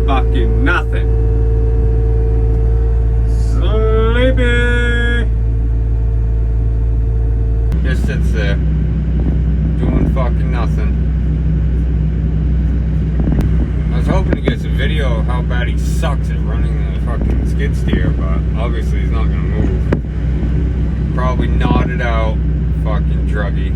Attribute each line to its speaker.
Speaker 1: fucking nothing. Sleepy. Just sits there, doing fucking nothing. I was hoping to get some video of how bad he sucks at running the fucking skid steer, but obviously he's not gonna move. Probably nodded out, fucking druggy.